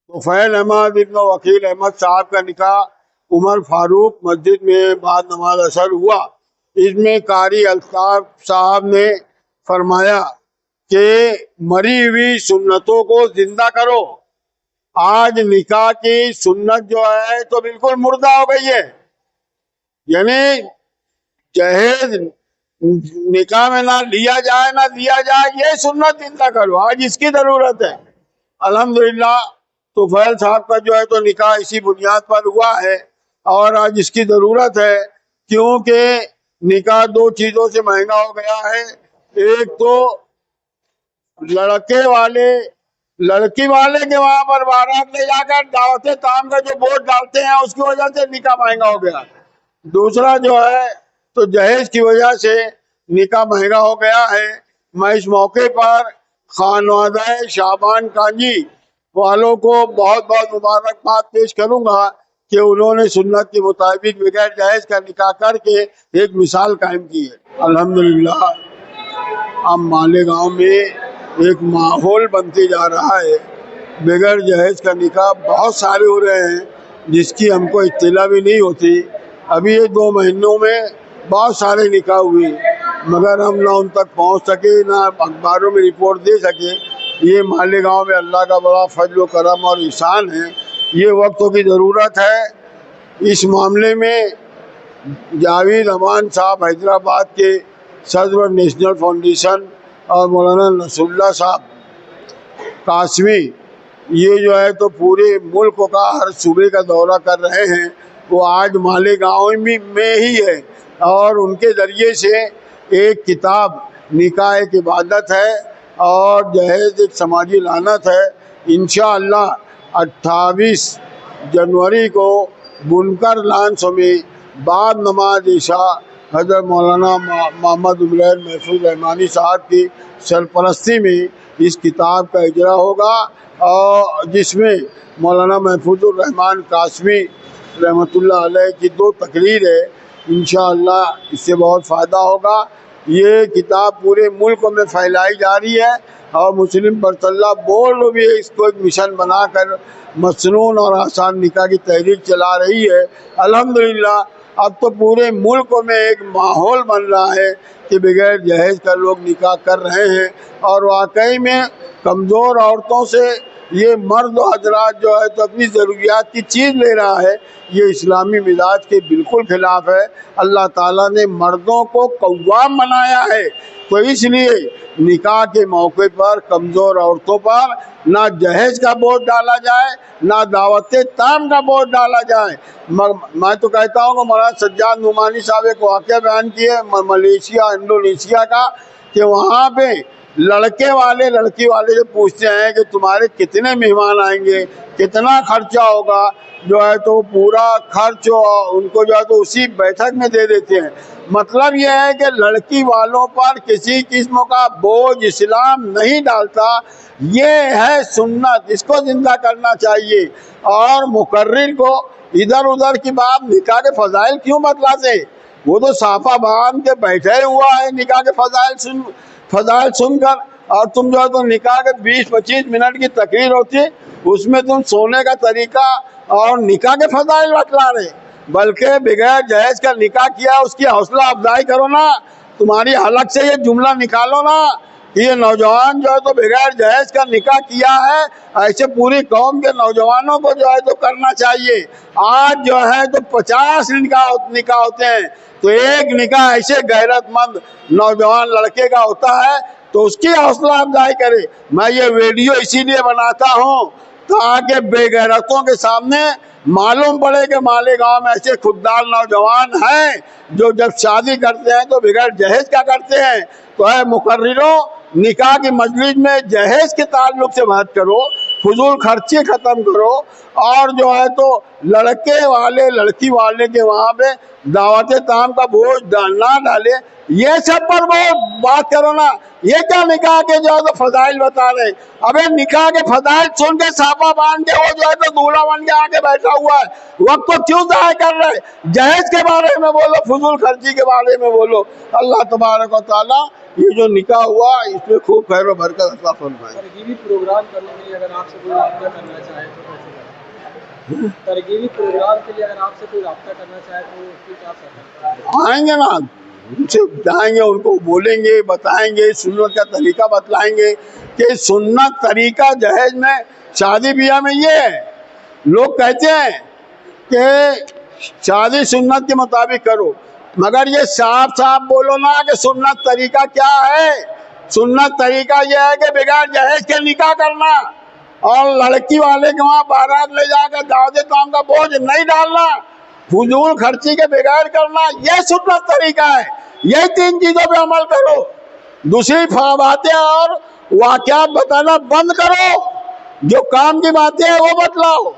तो फैल अहमद इब्न वकील अहमद साहब का निकाह उमर फारूक मस्जिद में बाद नमाज असर हुआ। इसमें कारी अल्ताफ साहब ने फरमाया कि मरी हुई सुन्नतों को जिंदा करो। आज निकाह की सुन्नत जो है तो बिल्कुल मुर्दा हो गई है, यानी जहेज निकाह में ना लिया जाए ना दिया जाए, ये सुन्नत जिंदा करो। आज इसकी जरूरत है। अल्हम्दुलिल्लाह तुफैल साहब का जो है तो निकाह इसी बुनियाद पर हुआ है और आज इसकी जरूरत है, क्योंकि निकाह दो चीजों से महंगा हो गया है। एक तो लड़की वाले के वहां पर बारात ले जाकर दावते ताम का जो बोझ डालते हैं, उसकी वजह से निकाह महंगा हो गया। दूसरा जो है तो जहेज की वजह से निकाह महंगा हो गया है। मैं इस मौके पर खानवादा शाबान काजी वालों को बहुत बहुत मुबारकबाद पेश करूंगा कि उन्होंने सुन्नत के मुताबिक बगैर जहेज का निकाह करके एक मिसाल कायम की है। अल्हम्दुलिल्लाह अब मालेगांव में एक माहौल बनते जा रहा है। बगैर जहेज का निकाह बहुत सारे हो रहे हैं जिसकी हमको इत्तला भी नहीं होती। अभी ये 2 महीनों में बहुत सारे निकाह हुए, मगर हम ना उन तक पहुंच सके, ना अखबारों में रिपोर्ट दे सके। ये मालेगांव में अल्लाह का बड़ा फजल करम और एहसान है। ये वक्तों की ज़रूरत है। इस मामले में जावेद अमान साहब हैदराबाद के सदर नेशनल फाउंडेशन और मौलाना नसरुल्लाह साहब कासमी, ये जो है तो पूरे मुल्क का हर सूबे का दौरा कर रहे हैं। वो आज मालेगांव में ही है और उनके ज़रिए से एक किताब निकाह एक इबादत है और जहेज एक समाजी लानत है। इंशाअल्लाह 28 जनवरी को बुनकर लॉन्च में बाद नमाज इशा हज़रत मौलाना मोहम्मद उमरैन महफूज रहमानी साहब की सरपरस्ती में इस किताब का इजरा होगा और जिसमें मौलाना महफूजुर रहमान कासमी रहमतुल्लाह अलैह की 2 तकरीर है। इंशाअल्लाह इससे बहुत फ़ायदा होगा। ये किताब पूरे मुल्क में फैलाई जा रही है और मुस्लिम बरसल्ला बोर्ड भी इसको एक मिशन बनाकर मसनून और आसान निकाह की तहरीक चला रही है। अल्हम्दुलिल्लाह अब तो पूरे मुल्क में एक माहौल बन रहा है कि बगैर जहेज का लोग निकाह कर रहे हैं और वाकई में कमज़ोर औरतों से ये मर्द हजरात जो है तो अपनी ज़रूरियात की चीज़ ले रहा है। ये इस्लामी मिजाज के बिल्कुल ख़िलाफ़ है। अल्लाह ताला ने मर्दों को कव्वाम बनाया है, तो इसलिए निकाह के मौके पर कमज़ोर औरतों पर ना जहेज का बोझ डाला जाए, ना दावते ताम का बोझ डाला जाए। मैं तो कहता हूँ कि मौलाना सज्जाद नुमानी साहब एक वाक़या बयान किए मलेशिया इंडोनेशिया का, कि वहाँ पे लड़के वाले लड़की वाले जो पूछते हैं कि तुम्हारे कितने मेहमान आएंगे, कितना खर्चा होगा, जो है तो पूरा खर्च उनको जो है तो उसी बैठक में दे देते हैं। मतलब यह है कि लड़की वालों पर किसी किस्म का बोझ इस्लाम नहीं डालता। ये है सुन्नत, इसको जिंदा करना चाहिए। और मुकर्रिर को इधर उधर की बात निकाह के फजाइल क्यों बतलाते? वो तो साफा बांध के बैठे हुआ है निकाह के फजाइल सुनकर, और तुम जो है तो निकाह के 20-25 मिनट की तकरीर होती है, उसमें तुम सोने का तरीका और निकाह के फजाइल बतला रहे। बल्कि बगैर जहेज का निकाह किया उसकी हौसला अफजाई करो ना, तुम्हारी हलक से ये जुमला निकालो ना कि ये नौजवान जो है तो बगैर जहेज का निकाह किया है। ऐसे पूरी कौम के नौजवानों को जो है तो करना चाहिए। आज जो है तो 50 निकाह होते हैं, तो एक निकाह ऐसे गैरतमंद नौजवान लड़के का होता है तो उसकी हौसला अफजाई करे। मैं ये वीडियो इसीलिए बनाता हूँ ताकि बेगैरतों के सामने मालूम पड़े कि मालेगांव में ऐसे खुददार नौजवान हैं जो जब शादी करते हैं तो बगैर जहेज का करते हैं। तो है मुकर्रिरों, निकाह की मजलिस में जहेज के ताल्लुक से बात करो, फजूल खर्चे ख़त्म करो और जो है तो लड़के वाले लड़की वाले के वहाँ पे दावत ताम का बोझ ना डाले, ये सब पर वो बात करो ना। ये क्या निकाह के जो है तो फजाइल बता रहे? अबे निकाह के फजाइल सुन के साफा बांध के वो जो है तो दूल्हा बन के आके बैठा हुआ है, वक्त को क्यों जाया कर रहे। जहेज के बारे में बोलो, फजूल खर्ची के बारे में बोलो। अल्लाह तबारक व तआला ये जो निकाह हुआ इसमें खूब खैर व बरकत अता फरमाए। तरगीबी प्रोग्राम करने के लिए अगर आपसे कोई रब्ता करना चाहे तो कैसे करें? तरगीबी प्रोग्राम के लिए अगर आपसे कोई रब्ता करना चाहे तो उसकी क्या शर्त? आएंगे ना, उनसे जाएंगे, उनको बोलेंगे, बताएंगे, सुन्नत का तरीका बतलाएंगे कि सुन्नत तरीका जहेज में शादी ब्याह में ये है। लोग कहते हैं कि शादी सुन्नत के मुताबिक करो, मगर ये साफ साफ बोलो ना कि सुन्नत तरीका क्या है। सुन्नत तरीका ये है कि बगैर जहेज के निकाह करना और लड़की वाले के वहाँ बारात ले जाकर दावत ताम का बोझ नहीं डालना, फजूल खर्ची के बगैर करना, यह सुन्नत तरीका है। यही 3 चीजों पे अमल करो। दूसरी बातें और वाकयात बताना बंद करो, जो काम की बातें हैं वो बतलाओ।